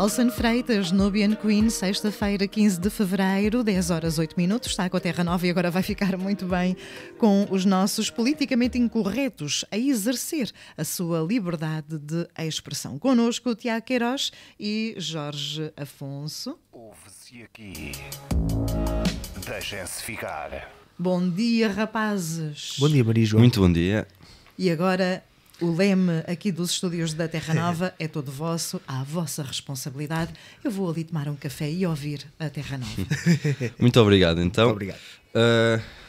Nelson Freitas, Nubian Queen, sexta-feira, 15 de fevereiro, 10 horas 8 minutos. Está com a Terra Nova e agora vai ficar muito bem com os nossos politicamente incorretos a exercer a sua liberdade de expressão. Connosco, Tiago Queiroz e Jorge Afonso. Ouve-se aqui. Deixem-se ficar. Bom dia, rapazes. Bom dia, Maria João. Muito bom dia. E agora, o leme aqui dos estúdios da Terra Nova é todo vosso, à vossa responsabilidade. Eu vou ali tomar um café e ouvir a Terra Nova. Muito obrigado, então. Obrigado.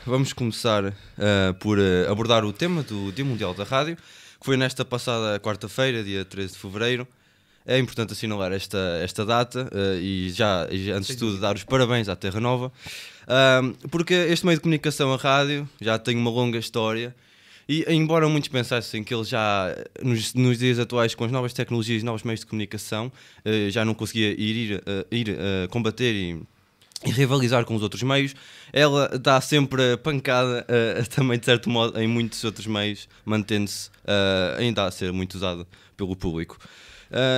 Vamos começar por abordar o tema do Dia Mundial da Rádio, que foi nesta passada quarta-feira, dia 13 de fevereiro. É importante assinalar esta data e antes de tudo, dar os parabéns à Terra Nova, porque este meio de comunicação, a rádio, já tem uma longa história. E embora muitos pensassem que ele já, nos dias atuais, com as novas tecnologias e novos meios de comunicação, já não conseguia ir combater e rivalizar com os outros meios, ela dá sempre pancada, também de certo modo, em muitos outros meios, mantendo-se ainda a ser muito usado pelo público.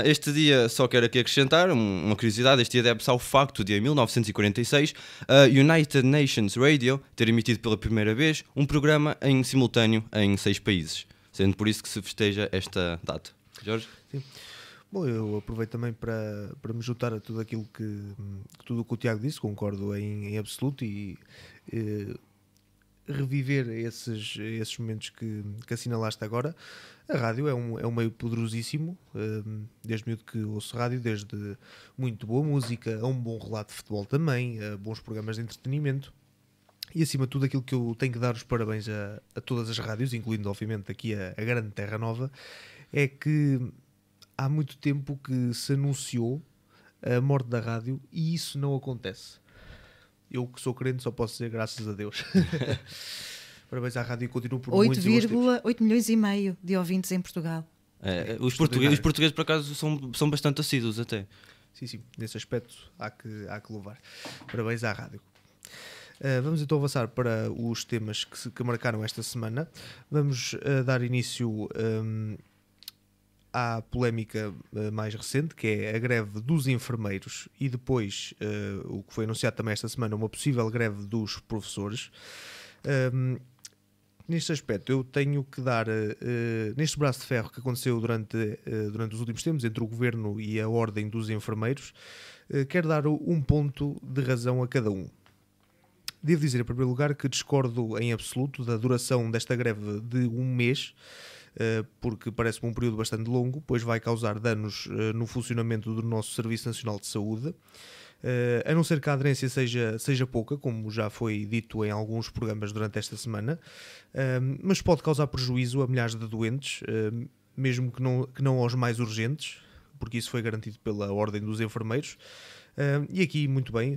Este dia, só quero aqui acrescentar uma curiosidade, este dia deve-se ao facto de, em 1946, a United Nations Radio ter emitido pela primeira vez um programa em simultâneo em 6 países, sendo por isso que se festeja esta data. Jorge? Sim. Bom, eu aproveito também para me juntar a tudo aquilo tudo o que o Tiago disse, concordo em absoluto, e reviver esses momentos que assinalaste agora. A rádio é um meio poderosíssimo, desde miúdo que ouço rádio, desde muito boa música, a um bom relato de futebol também, a bons programas de entretenimento, e acima de tudo aquilo que eu tenho que dar os parabéns a todas as rádios, incluindo obviamente aqui a grande Terra Nova, é que há muito tempo que se anunciou a morte da rádio e isso não acontece. Eu que sou crente só posso dizer graças a Deus. Parabéns à rádio e continuo por muitos 8,8 milhões e meio de ouvintes em Portugal. Os portugueses por acaso são bastante assíduos até. Sim, nesse aspecto há que louvar. Parabéns à rádio. Vamos então avançar para os temas que marcaram esta semana. Vamos dar início à polémica mais recente, que é a greve dos enfermeiros, e depois, o que foi anunciado também esta semana, uma possível greve dos professores. Neste aspecto, eu tenho que dar, neste braço de ferro que aconteceu durante os últimos tempos, entre o Governo e a Ordem dos Enfermeiros, quero dar um ponto de razão a cada um. Devo dizer, em primeiro lugar, que discordo em absoluto da duração desta greve de um mês, porque parece-me um período bastante longo, pois vai causar danos no funcionamento do nosso Serviço Nacional de Saúde, a não ser que a aderência seja pouca, como já foi dito em alguns programas durante esta semana, mas pode causar prejuízo a milhares de doentes, mesmo que não aos mais urgentes, porque isso foi garantido pela Ordem dos Enfermeiros. E aqui, muito bem,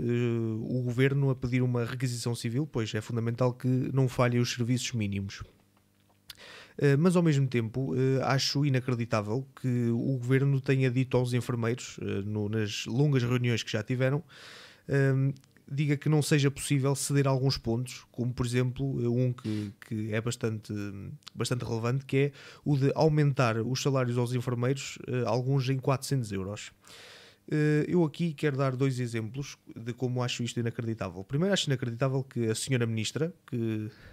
o Governo a pedir uma requisição civil, pois é fundamental que não falhem os serviços mínimos. Mas ao mesmo tempo acho inacreditável que o Governo tenha dito aos enfermeiros, nas longas reuniões que já tiveram, diga que não seja possível ceder alguns pontos, como por exemplo um que é bastante relevante, que é o de aumentar os salários aos enfermeiros, alguns em 400 euros. Eu aqui quero dar 2 exemplos de como acho isto inacreditável. Primeiro, acho inacreditável que a Sra. Ministra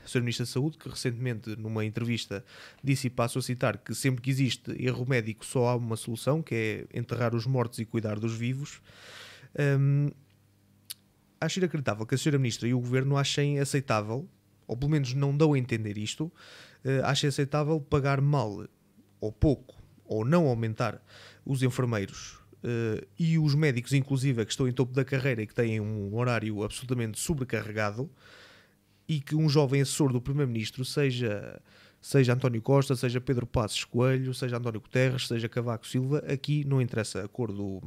da Saúde, que recentemente numa entrevista disse, e passo a citar, que sempre que existe erro médico só há uma solução, que é enterrar os mortos e cuidar dos vivos. Acho inacreditável que a Sra. Ministra e o Governo achem aceitável, ou pelo menos não dão a entender isto, achem aceitável pagar mal, ou pouco, ou não aumentar os enfermeiros e os médicos, inclusive, que estão em topo da carreira e que têm um horário absolutamente sobrecarregado, e que um jovem assessor do Primeiro-Ministro, seja António Costa, seja Pedro Passos Coelho, seja António Guterres, seja Cavaco Silva, aqui não interessa a cor do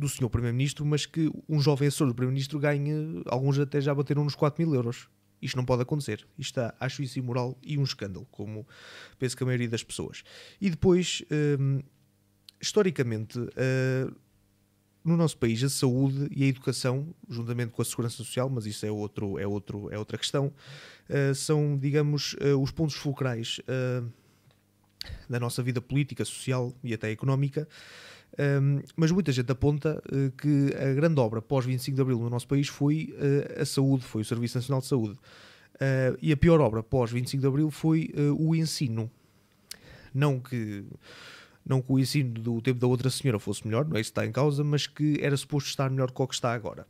senhor Primeiro-Ministro, mas que um jovem assessor do Primeiro-Ministro ganhe, alguns até já bateram nos 4.000 euros. Isto não pode acontecer. Acho isso imoral e um escândalo, como penso que a maioria das pessoas. E depois, historicamente, no nosso país, a saúde e a educação, juntamente com a segurança social, mas isso é outra questão, são, digamos, os pontos fulcrais da nossa vida política, social e até económica, Mas muita gente aponta que a grande obra pós 25 de Abril no nosso país foi a saúde, foi o Serviço Nacional de Saúde. E a pior obra pós 25 de Abril foi o ensino. Não que o ensino do tempo da outra senhora fosse melhor, não é isso que está em causa, mas que era suposto estar melhor que o que está agora.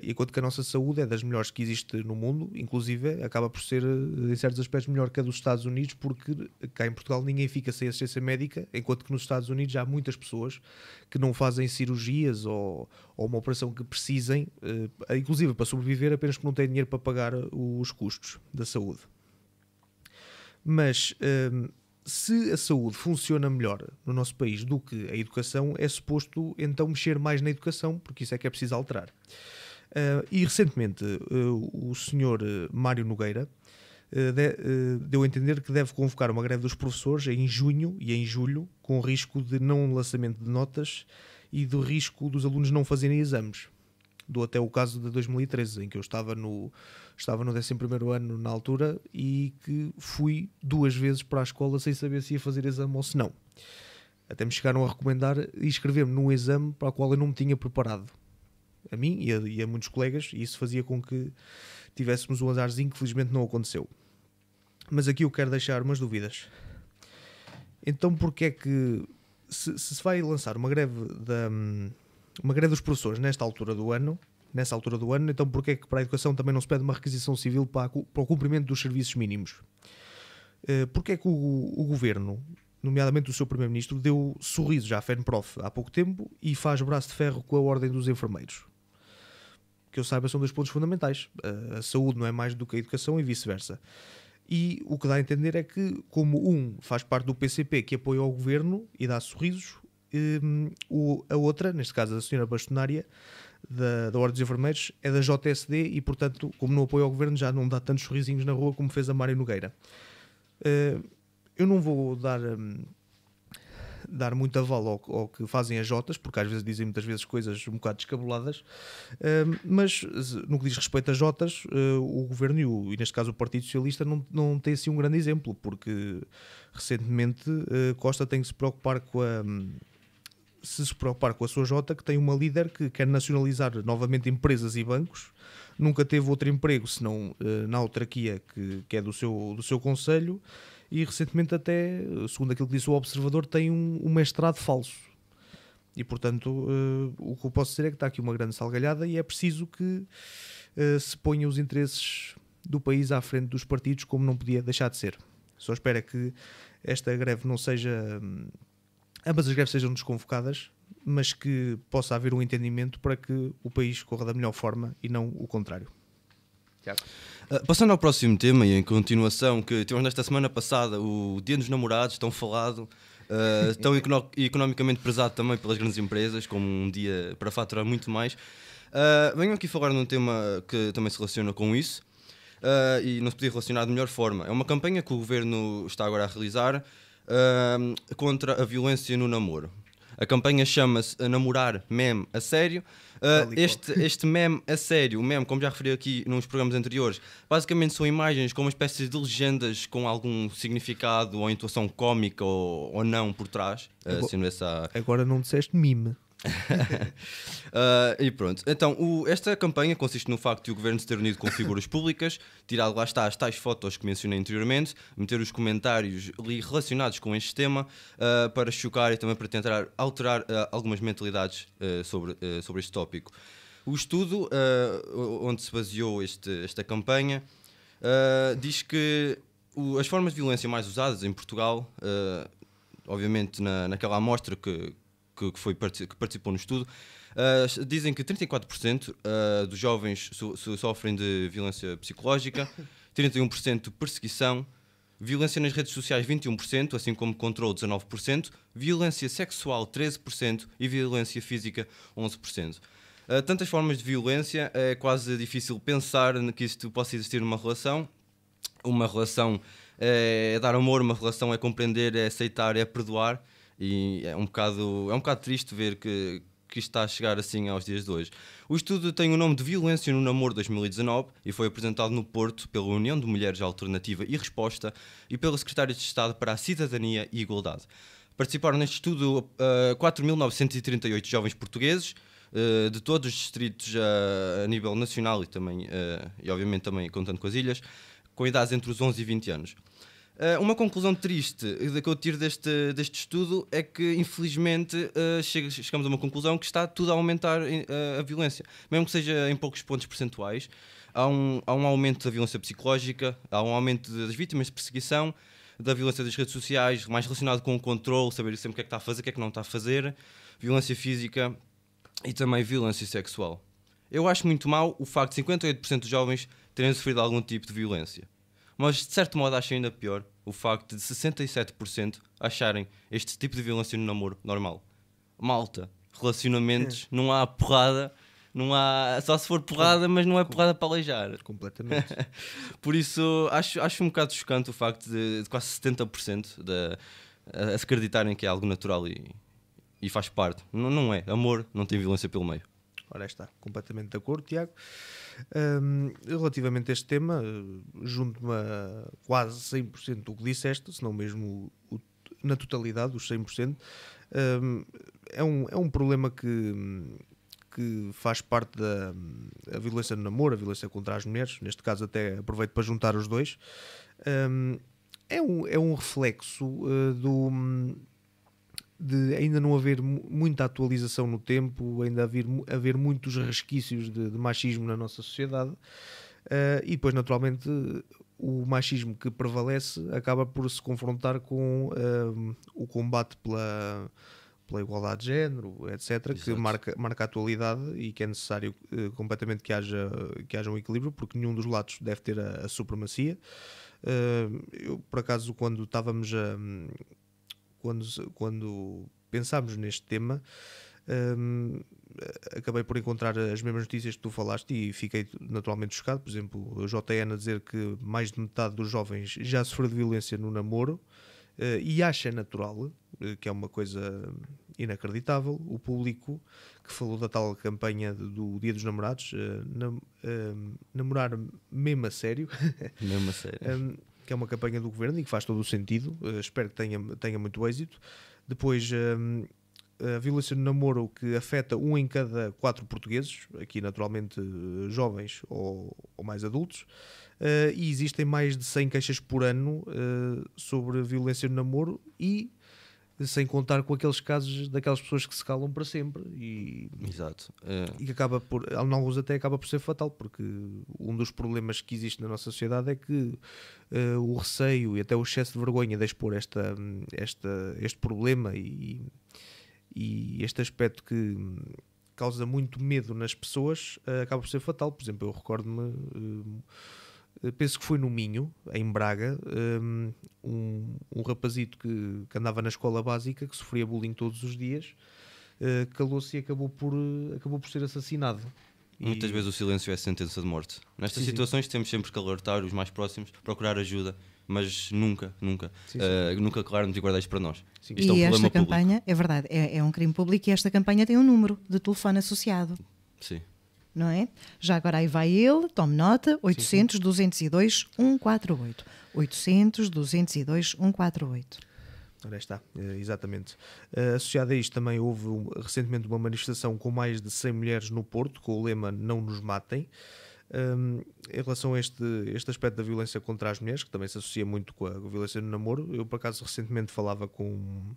Enquanto que a nossa saúde é das melhores que existe no mundo, inclusive acaba por ser, em certos aspectos, melhor que a dos Estados Unidos, porque cá em Portugal ninguém fica sem assistência médica, enquanto que nos Estados Unidos já há muitas pessoas que não fazem cirurgias ou uma operação que precisem, inclusive para sobreviver, apenas que não têm dinheiro para pagar os custos da saúde. Mas se a saúde funciona melhor no nosso país do que a educação, é suposto então mexer mais na educação, porque isso é que é preciso alterar. E recentemente o senhor Mário Nogueira deu a entender que deve convocar uma greve dos professores em junho e em julho, com risco de não lançamento de notas e do risco dos alunos não fazerem exames. Dou até o caso de 2013, em que eu estava no 11º ano na altura e que fui 2 vezes para a escola sem saber se ia fazer exame ou se não. Até me chegaram a recomendar inscrever-me num exame para o qual eu não me tinha preparado. A mim e a muitos colegas, e isso fazia com que tivéssemos um azarzinho que felizmente não aconteceu. Mas aqui eu quero deixar umas dúvidas. Então porque é que se vai lançar uma greve dos professores nessa altura do ano, então porque é que para a educação também não se pede uma requisição civil para o cumprimento dos serviços mínimos? Porque é que o governo, nomeadamente o seu primeiro-ministro, deu sorrisos à FENPROF há pouco tempo e faz braço de ferro com a Ordem dos Enfermeiros? Que eu saiba são 2 pontos fundamentais. A saúde não é mais do que a educação e vice-versa. E o que dá a entender é que, como um faz parte do PCP que apoia o governo e dá sorrisos, a outra, neste caso a senhora bastonária da Ordem dos Enfermeiros, é da JSD e, portanto, como não apoia o governo, já não dá tantos sorrisinhos na rua como fez a Mário Nogueira. Eu não vou dar muito aval ao que fazem as Jotas, porque às vezes dizem muitas vezes coisas um bocado descabuladas, mas no que diz respeito às Jotas, o governo e neste caso o Partido Socialista não tem assim um grande exemplo, porque recentemente Costa tem que se preocupar com a sua Jota, que tem uma líder que quer nacionalizar novamente empresas e bancos, nunca teve outro emprego senão na autarquia que é do seu concelho, e recentemente até, segundo aquilo que disse o Observador, tem um mestrado falso. E portanto, o que eu posso dizer é que está aqui uma grande salgalhada e é preciso que se ponham os interesses do país à frente dos partidos, como não podia deixar de ser. Só espero que esta greve não seja... ambas as greves sejam desconvocadas, mas que possa haver um entendimento para que o país corra da melhor forma e não o contrário. Passando ao próximo tema e em continuação, que tivemos nesta semana passada o Dia dos Namorados, tão falado, tão economicamente prezado também pelas grandes empresas, como um dia para faturar muito mais. Venho aqui falar num tema que também se relaciona com isso e não se podia relacionar de melhor forma. É uma campanha que o Governo está agora a realizar contra a violência no namoro. A campanha chama-se Namorar Meme a Sério. Este meme a sério, o meme, como já referi aqui nos programas anteriores, basicamente são imagens com uma espécie de legendas com algum significado ou intuação cómica ou não por trás. Agora não disseste mime. E pronto, então esta campanha consiste no facto de o governo se ter unido com figuras públicas, tirado lá está as tais fotos que mencionei anteriormente, meter os comentários relacionados com este tema para chocar e também para tentar alterar algumas mentalidades sobre este tópico. O estudo onde se baseou esta campanha diz que as formas de violência mais usadas em Portugal, obviamente naquela amostra que participou no estudo, dizem que 34% dos jovens sofrem de violência psicológica, 31% de perseguição, violência nas redes sociais 21%, assim como controle 19%, violência sexual 13% e violência física 11%. Tantas formas de violência, é quase difícil pensar que isto possa existir numa relação. Uma relação é dar amor, uma relação é compreender, é aceitar, é perdoar. E é um bocado triste ver que isto está a chegar assim aos dias de hoje. O estudo tem o nome de Violência no Namoro 2019 e foi apresentado no Porto pela União de Mulheres Alternativa e Resposta e pelo Secretário de Estado para a Cidadania e Igualdade. Participaram neste estudo 4.938 jovens portugueses, de todos os distritos a nível nacional e também, e obviamente também contando com as ilhas, com idades entre os 11 e 20 anos. Uma conclusão triste que eu tiro deste estudo é que, infelizmente, chegamos a uma conclusão que está tudo a aumentar a violência. Mesmo que seja em poucos pontos percentuais, há um aumento da violência psicológica, há um aumento das vítimas de perseguição, da violência das redes sociais, mais relacionado com o controle, saber sempre o que é que está a fazer, o que é que não está a fazer, violência física e também violência sexual. Eu acho muito mal o facto de 58% dos jovens terem sofrido algum tipo de violência. Mas, de certo modo, acho ainda pior o facto de 67% acharem este tipo de violência no namoro normal. Malta, relacionamentos, não há porrada, não há... Só se for porrada, mas não é porrada para aleijar. Completamente. Por isso, acho um bocado chocante o facto de quase 70% a se acreditarem que é algo natural e faz parte. Não é. Amor não tem violência pelo meio. Ora, está completamente de acordo, Tiago. Relativamente a este tema, junto-me a quase 100% do que disseste, se não mesmo na totalidade, os 100%. É um problema que faz parte da violência no namoro, a violência contra as mulheres. Neste caso, até aproveito para juntar os dois. É um reflexo de ainda não haver muita atualização no tempo, ainda haver muitos resquícios de machismo na nossa sociedade, e depois naturalmente o machismo que prevalece acaba por se confrontar com o combate pela igualdade de género, etc., Exato. que marca a atualidade e que é necessário completamente que haja um equilíbrio, porque nenhum dos lados deve ter a supremacia. Eu, por acaso, quando estávamos quando pensámos neste tema, acabei por encontrar as mesmas notícias que tu falaste e fiquei naturalmente chocado. Por exemplo, o JN a dizer que mais de metade dos jovens já sofreu de violência no namoro, e acha natural, que é uma coisa inacreditável. O Público, que falou da tal campanha do Dia dos Namorados, namorar mesmo a sério. Mesmo a sério. Que é uma campanha do governo e que faz todo o sentido. Espero que tenha muito êxito. Depois, a violência no namoro, que afeta 1 em cada 4 portugueses, aqui naturalmente jovens ou mais adultos, e existem mais de 100 queixas por ano sobre violência no namoro, e sem contar com aqueles casos daquelas pessoas que se calam para sempre Exato. e que acaba por, em alguns até acaba por ser fatal, porque um dos problemas que existe na nossa sociedade é que o receio e até o excesso de vergonha de expor este problema e este aspecto que causa muito medo nas pessoas acaba por ser fatal. Por exemplo, eu recordo-me, penso que foi no Minho, em Braga, um rapazito que andava na escola básica, que sofria bullying todos os dias, calou-se e acabou por ser assassinado. Muitas vezes o silêncio é sentença de morte. Nestas situações temos sempre que alertar os mais próximos, procurar ajuda, mas nunca calarmos e guardar isto para nós. Sim. Isto é um E problema esta campanha, público. é verdade, é um crime público, e esta campanha tem um número de telefone associado. Sim. Não é? Já agora aí vai ele, tome nota, 800-202-148. 800-202-148. Ora, está, exatamente. Associado a isto também houve recentemente uma manifestação com mais de 100 mulheres no Porto, com o lema "Não nos matem". Em relação a este aspecto da violência contra as mulheres, que também se associa muito com a violência no namoro, eu por acaso recentemente falava com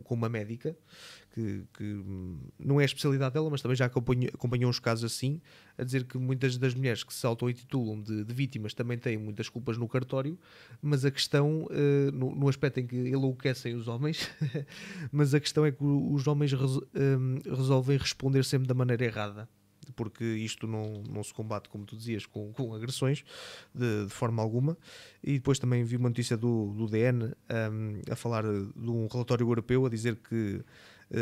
uma médica que não é a especialidade dela, mas também já acompanhou uns casos assim, a dizer que muitas das mulheres que se auto-intitulam de vítimas também têm muitas culpas no cartório, mas a questão, no aspecto em que enlouquecem os homens, mas a questão é que os homens resolvem responder sempre da maneira errada, porque isto não se combate, como tu dizias, com agressões de forma alguma. E depois também vi uma notícia do DN a falar de um relatório europeu a dizer que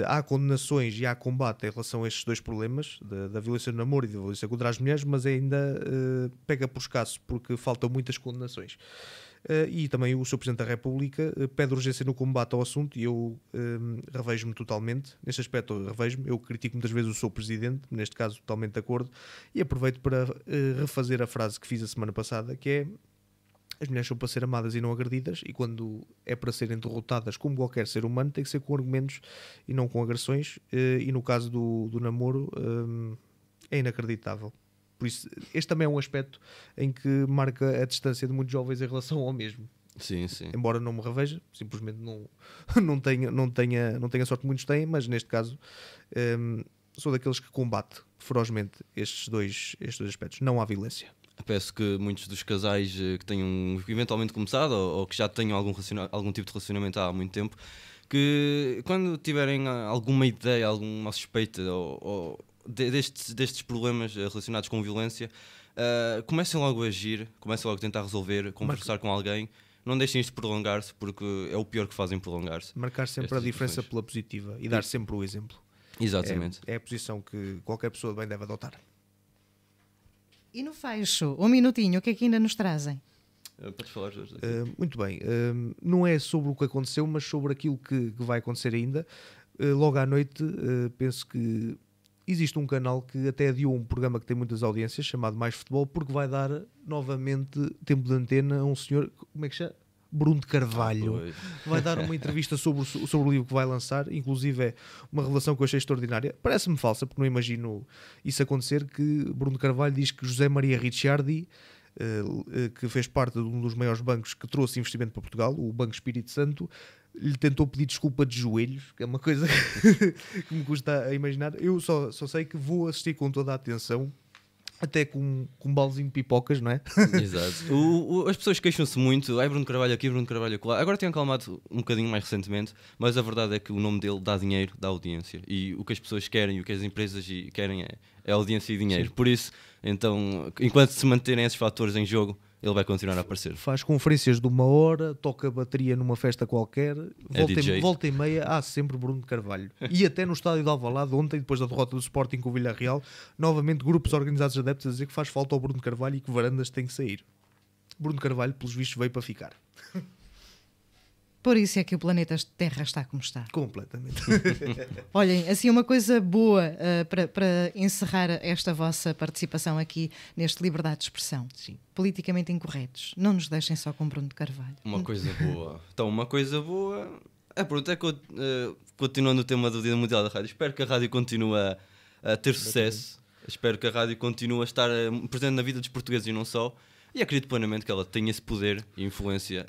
há condenações e há combate em relação a estes dois problemas, da violência no namoro e da violência contra as mulheres, mas ainda pega por escasso, porque faltam muitas condenações. E também o Sr. Presidente da República pede urgência no combate ao assunto, e eu revejo-me totalmente neste aspecto. Eu critico muitas vezes o Sr. Presidente, neste caso totalmente de acordo, e aproveito para refazer a frase que fiz a semana passada, que é: as mulheres são para ser amadas e não agredidas, e quando é para serem derrotadas como qualquer ser humano, tem que ser com argumentos e não com agressões, e no caso do namoro é inacreditável. Por isso, este também é um aspecto em que marca a distância de muitos jovens em relação ao mesmo. Sim, sim. Embora não me reveja, simplesmente não tenha sorte que muitos têm, mas neste caso sou daqueles que combate ferozmente estes dois aspectos. Não há violência. Peço que muitos dos casais que tenham eventualmente começado ou que já tenham algum tipo de relacionamento há muito tempo, que quando tiverem alguma ideia, alguma suspeita destes problemas relacionados com violência, comecem logo a agir, comecem logo a tentar resolver, conversar com alguém. Não deixem isto prolongar-se, porque é o pior que fazem prolongar-se. Marcar sempre a diferença pela positiva e dar sempre o exemplo. Exatamente. É a posição que qualquer pessoa bem deve adotar. E no fecho, um minutinho, o que é que ainda nos trazem? Podes falar, Jorge? Muito bem. Não é sobre o que aconteceu, mas sobre aquilo que vai acontecer ainda. Logo à noite, penso que existe um canal que até adiou um programa que tem muitas audiências, chamado Mais Futebol, porque vai dar novamente tempo de antena a um senhor, como é que chama? Bruno de Carvalho. Vai dar uma entrevista sobre o livro que vai lançar, inclusive é uma revelação que eu achei extraordinária. Parece-me falsa, porque não imagino isso acontecer, que Bruno de Carvalho diz que José Maria Ricciardi, que fez parte de um dos maiores bancos que trouxe investimento para Portugal, o Banco Espírito Santo, lhe tentou pedir desculpa de joelhos, que é uma coisa que me custa a imaginar. Eu só sei que vou assistir com toda a atenção, até com um baldezinho de pipocas, não é? Exato. As pessoas queixam-se muito, Bruno Carvalho aqui, Bruno Carvalho lá. Agora tem acalmado um bocadinho mais recentemente, mas a verdade é que o nome dele dá dinheiro, dá audiência. E o que as pessoas querem, o que as empresas querem é audiência e dinheiro. Sim. Por isso, então, enquanto se manterem esses fatores em jogo, ele vai continuar a aparecer. Faz conferências de 1 hora, toca bateria numa festa qualquer, volta e meia, há sempre Bruno de Carvalho. E até no estádio de Alvalade, ontem, depois da derrota do Sporting com o Villarreal, novamente grupos organizados de adeptos a dizer que faz falta ao Bruno de Carvalho e que Varandas tem que sair. Bruno de Carvalho, pelos vistos, veio para ficar. Por isso é que o planeta Terra está como está. Completamente. Olhem, assim uma coisa boa para encerrar esta vossa participação aqui neste Liberdade de Expressão. Sim. Politicamente incorretos. Não nos deixem só com Bruno de Carvalho. Uma coisa boa. Então, uma coisa boa... pronto, continuando o tema do Dia Mundial da Rádio, espero que a rádio continue a ter sucesso. Espero que a rádio continue a estar presente na vida dos portugueses e não só. E acredito plenamente que ela tenha esse poder e influência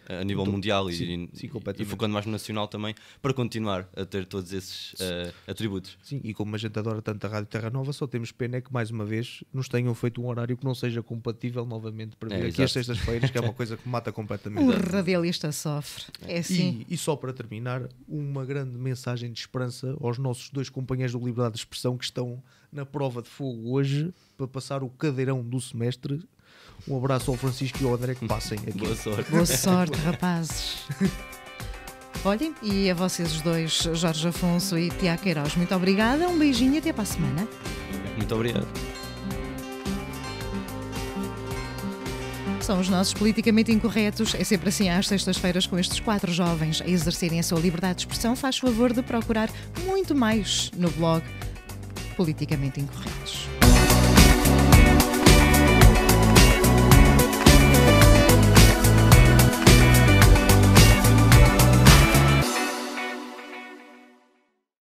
a nível mundial e focando mais no nacional também, para continuar a ter todos esses atributos. Sim, e como a gente adora tanto a Rádio Terra Nova, só temos pena que mais uma vez nos tenham feito um horário que não seja compatível novamente para vir aqui às sextas-feiras, que é uma coisa que me mata completamente. O radialista sofre. É assim. E só para terminar, uma grande mensagem de esperança aos nossos 2 companheiros do Liberdade de Expressão que estão na prova de fogo hoje para passar o cadeirão do semestre. Um abraço ao Francisco e ao André que passem aqui. Boa sorte. Boa sorte, rapazes. Olhem, e a vocês os dois, Jorge Afonso e Tiago Queiroz, muito obrigada, um beijinho e até para a semana. Muito obrigado. São os nossos politicamente incorretos. É sempre assim às sextas-feiras com estes 4 jovens a exercerem a sua liberdade de expressão. Faz favor de procurar muito mais no blog Politicamente Incorretos.